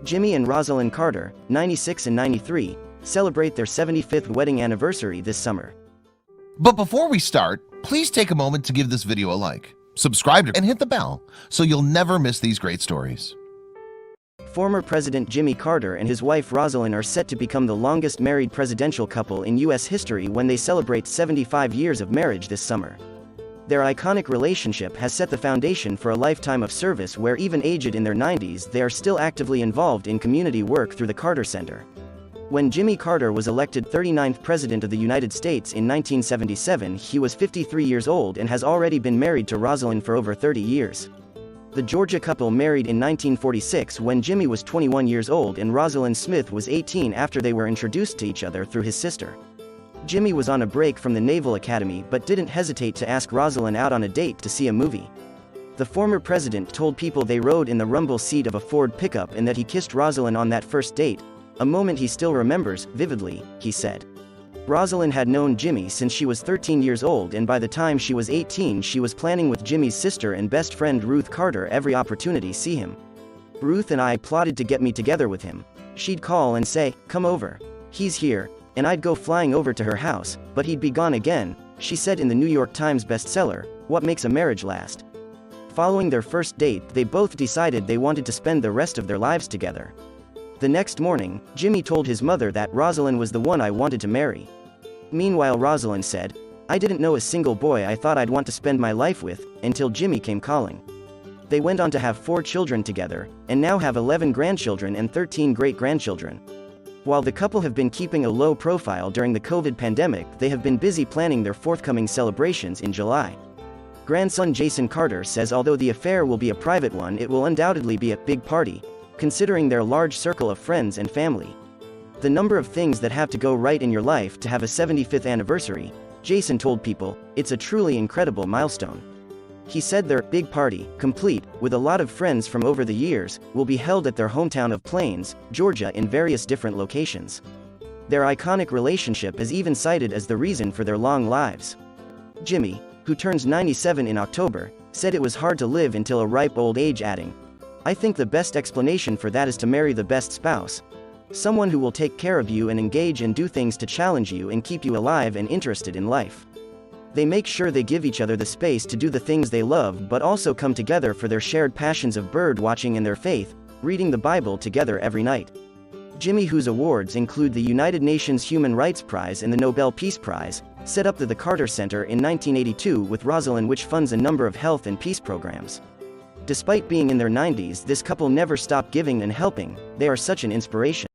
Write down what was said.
Jimmy and Rosalynn Carter, 96 and 93, celebrate their 75th wedding anniversary this summer. But before we start, please take a moment to give this video a like, subscribe, and hit the bell so you'll never miss these great stories. Former President Jimmy Carter and his wife Rosalynn are set to become the longest married presidential couple in U.S. history when they celebrate 75 years of marriage this summer. Their iconic relationship has set the foundation for a lifetime of service where even aged in their 90s they are still actively involved in community work through the Carter Center. When Jimmy Carter was elected 39th President of the United States in 1977, he was 53 years old and has already been married to Rosalynn for over 30 years. The Georgia couple married in 1946 when Jimmy was 21 years old and Rosalynn Smith was 18 after they were introduced to each other through his sister. Jimmy was on a break from the Naval Academy but didn't hesitate to ask Rosalynn out on a date to see a movie. The former president told People they rode in the rumble seat of a Ford pickup and that he kissed Rosalynn on that first date, a moment he still remembers vividly, he said. Rosalynn had known Jimmy since she was 13 years old, and by the time she was 18 she was planning with Jimmy's sister and best friend Ruth Carter every opportunity to see him. Ruth and I plotted to get me together with him. She'd call and say, "Come over. He's here," and I'd go flying over to her house, but he'd be gone again, she said in the New York Times bestseller, What Makes a Marriage Last. Following their first date, they both decided they wanted to spend the rest of their lives together. The next morning, Jimmy told his mother that Rosalynn was the one I wanted to marry. Meanwhile, Rosalynn said, "I didn't know a single boy I thought I'd want to spend my life with, until Jimmy came calling." They went on to have 4 children together, and now have 11 grandchildren and 13 great-grandchildren. While the couple have been keeping a low profile during the COVID pandemic, they have been busy planning their forthcoming celebrations in July. Grandson Jason Carter says although the affair will be a private one, it will undoubtedly be a big party, considering their large circle of friends and family. The number of things that have to go right in your life to have a 75th anniversary, Jason told People, it's a truly incredible milestone. He said their big party, complete with a lot of friends from over the years, will be held at their hometown of Plains, Georgia in various different locations. Their iconic relationship is even cited as the reason for their long lives. Jimmy, who turns 97 in October, said it was hard to live until a ripe old age, adding, "I think the best explanation for that is to marry the best spouse. Someone who will take care of you and engage and do things to challenge you and keep you alive and interested in life. They make sure they give each other the space to do the things they love but also come together for their shared passions of bird watching and their faith, reading the Bible together every night." Jimmy, whose awards include the United Nations Human Rights Prize and the Nobel Peace Prize, set up the Carter Center in 1982 with Rosalynn, which funds a number of health and peace programs. Despite being in their 90s, this couple never stopped giving and helping. They are such an inspiration.